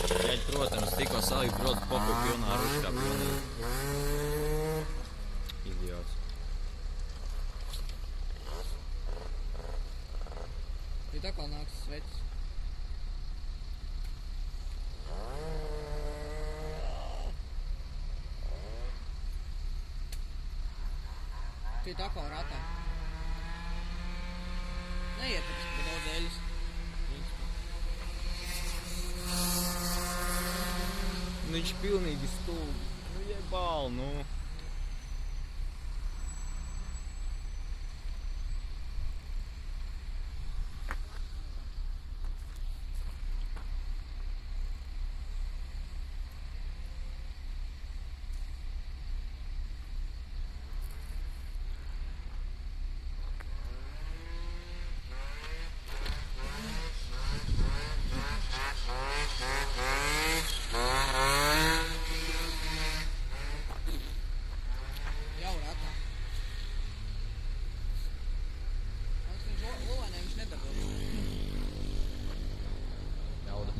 Ķeļ, protams, tikko salika brodu poku pilnā ručkā pilnīgi. Idiots. Ir tā kā nāks svecis. Tu tā kā ratā. Neietekst pa daudz eļas. Nu viņš pilnīgi stulbi. Nu jebal, nu. Jau ratā. Mums viņš lolainē viņš nedabūs. Jauda.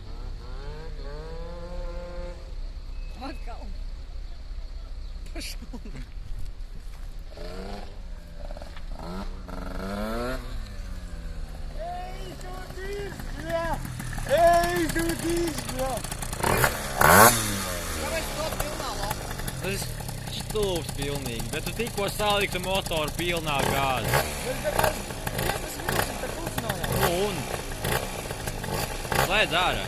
Atkal. Paškunda. Kāpēc tu dod pilnā lapu? Tas stulbs pilnīgi, bet tu tikko saliksi motoru pilnā gāzi. Un? Slēdz ārā.